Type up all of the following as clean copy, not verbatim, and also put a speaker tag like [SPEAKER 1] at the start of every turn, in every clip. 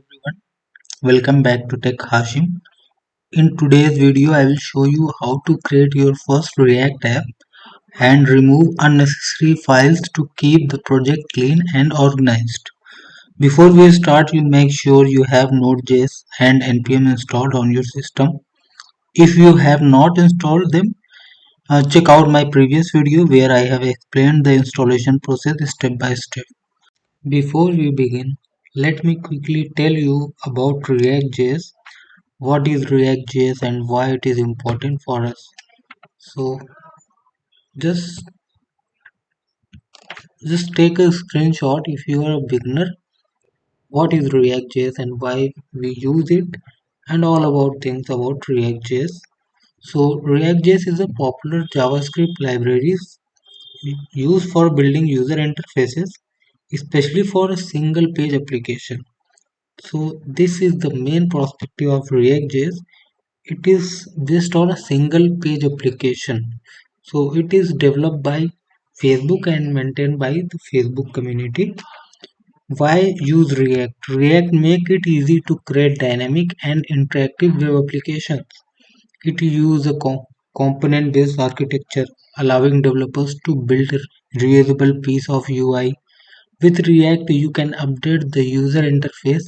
[SPEAKER 1] everyone, welcome back to Tech Hashim. In today's video, I will show you how to create your first React app and remove unnecessary files to keep the project clean and organized. Before we start, you make sure you have Node.js and npm installed on your system. If you have not installed them, check out my previous video where I have explained the installation process step by step. Before we begin, let me quickly tell you about React.js, what is React.js and why it is important for us. So just just take a screenshot if you are a beginner, what is React.js and why we use it and all about things about React.js. So React.js is a popular JavaScript library used for building user interfaces, especially for a single page application. So this is the main perspective of React.js. It is based on a single page application. So it is developed by Facebook and maintained by the Facebook community. Why use React? React make it easy to create dynamic and interactive web applications. It uses a component based architecture, allowing developers to build a reusable piece of UI. With React, you can update the user interface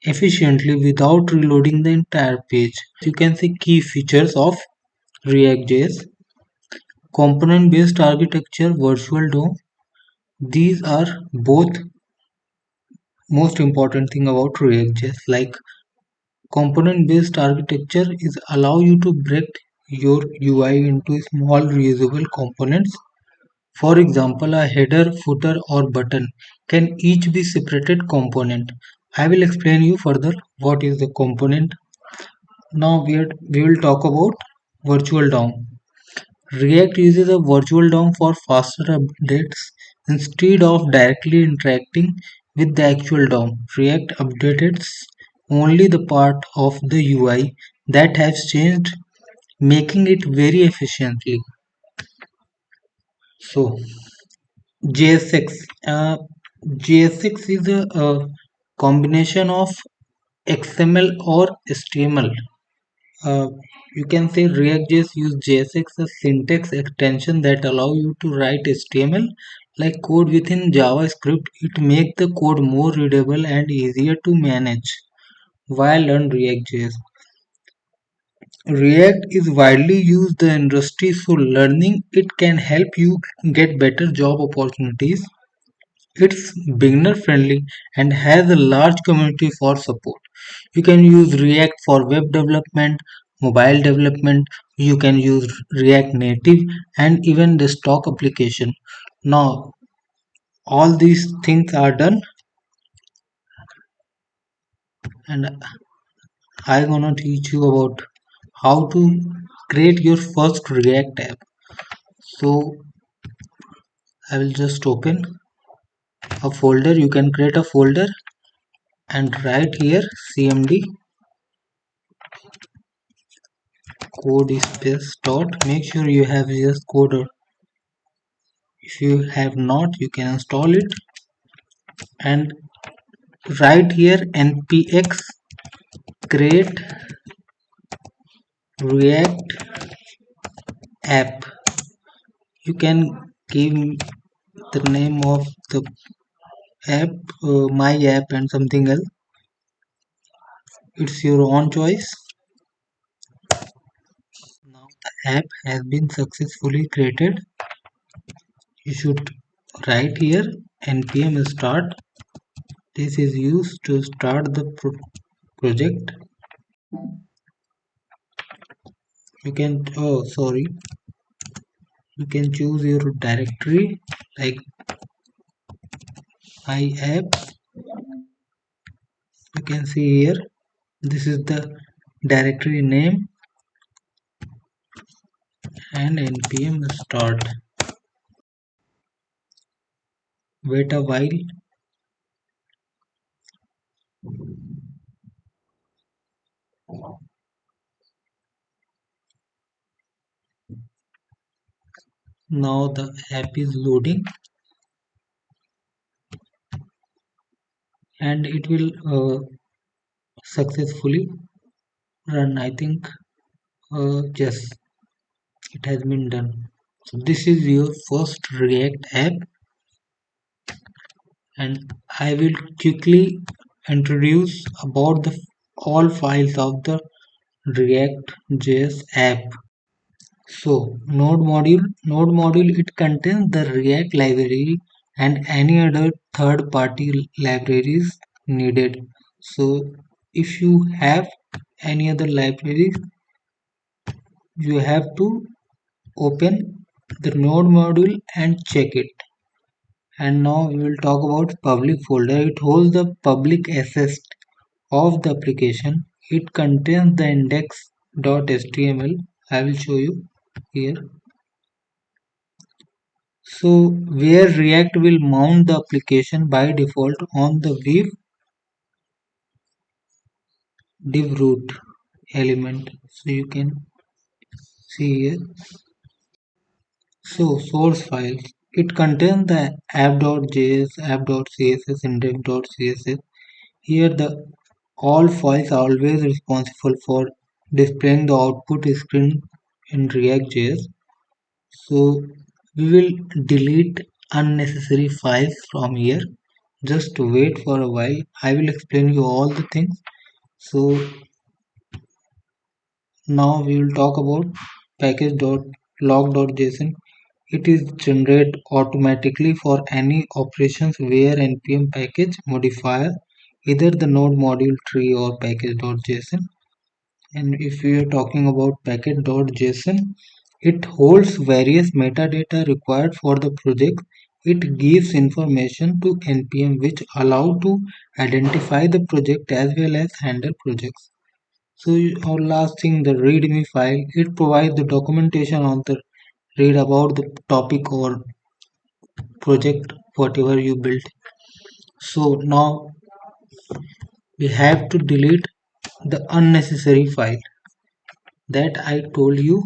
[SPEAKER 1] efficiently without reloading the entire page. You can see key features of React.js. Component-based architecture, virtual DOM. These are both most important thing about React.js. Like component-based architecture is allow you to break your UI into small reusable components. For example, a header, footer, or button can each be separated component. I will explain you further what is the component. Now we will talk about virtual DOM. React uses a virtual DOM for faster updates instead of directly interacting with the actual DOM. React updates only the part of the UI that has changed, making it very efficiently. So JSX, JSX is a combination of XML or HTML. Uh, you can say React.js use JSX, a syntax extension that allow you to write HTML like code within JavaScript. It makes the code more readable and easier to manage while learn React.js. React is widely used in the industry, so learning it can help you get better job opportunities. It's beginner friendly and has a large community for support. You can use React for web development, mobile development, you can use React Native and even desktop application. Now all these things are done and I'm gonna teach you about how to create your first React app. So I will just open a folder. You can create a folder and write here cmd code space dot. Make sure you have VS Code. Or if you have not, you can install it and write here npx create react app. You can give the name of the app, my app, and something else. It's your own choice. Now the app has been successfully created. You should write here npm start. This is used to start the project. You can, oh sorry, you can choose your directory like my app. You can see here, this is the directory name and npm start. Wait a while. Now the app is loading and it will successfully run. I think yes, it has been done. So this is your first React app, and I will quickly introduce about the all files of the React.js app. So node module it contains the React library and any other third-party libraries needed. So if you have any other libraries, you have to open the node module and check it. And now we will talk about public folder. It holds the public access of the application. It contains the index.html. I will show you here. So where React will mount the application by default on the div root element. So you can see here. So source files. It contains the app.js, app.css, index.css. Here the all files are always responsible for displaying the output screen in React.js. So we will delete unnecessary files from here. Just wait for a while. I will explain you all the things. So now we will talk about package.log.json. It is generated automatically for any operations where npm package modifier either the node module tree or package.json. And if we are talking about package.json, it holds various metadata required for the project. It gives information to npm which allow to identify the project as well as handle projects. So our last thing, the readme file, it provides the documentation on the read about the topic or project whatever you built. So now we have to delete the unnecessary file that I told you.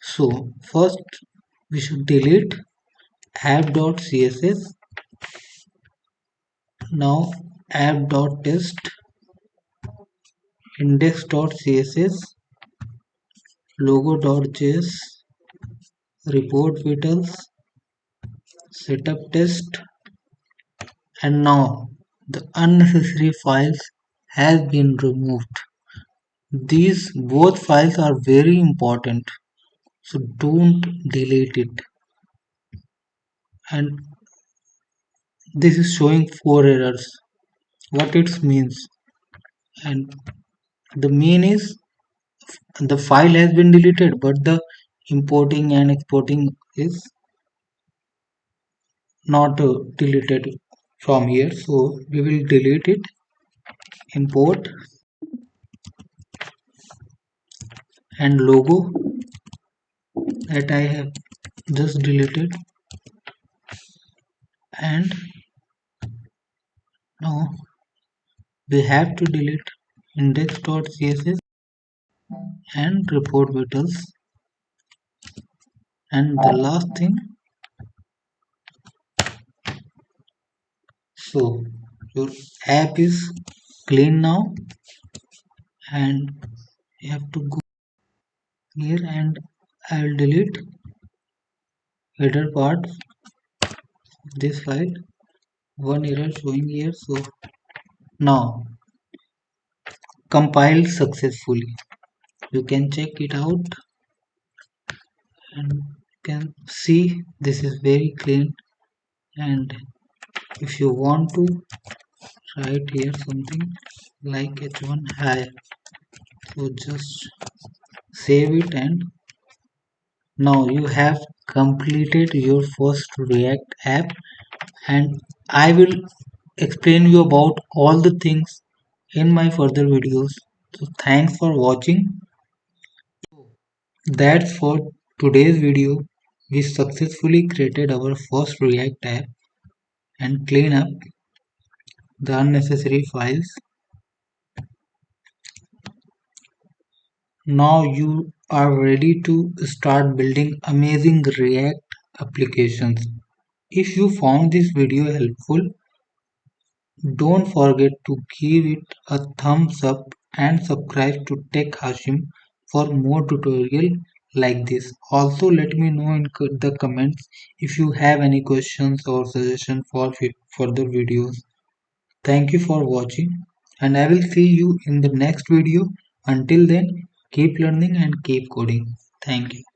[SPEAKER 1] So first we should delete app.css. Now app.test, index.css, logo.js, report vitals, setup test, and now the unnecessary files has been removed. These both files are very important, so don't delete it. And this is showing 4 errors. What it means? And the main is the file has been deleted, but the importing and exporting is not deleted from here. So we will delete it. Import and logo that I have just deleted, and now we have to delete index.css and report vitals. And the last thing, so your app is clean now, and you have to go here and I will delete header part of this file. One error showing here. So now compiled successfully. You can check it out and you can see this is very clean. And if you want to write here something like h1 hi, so just save it, and now you have completed your first React app. And I will explain you about all the things in my further videos. So thanks for watching. That's for today's video. We successfully created our first React app and clean up the unnecessary files. Now you are ready to start building amazing React applications. If you found this video helpful, Don't forget to give it a thumbs up and subscribe to Tech Hashim for more tutorial like this. Also let me know in the comments if you have any questions or suggestions for further videos. Thank you for watching and I will see you in the next video. Until then, keep learning and keep coding. Thank you.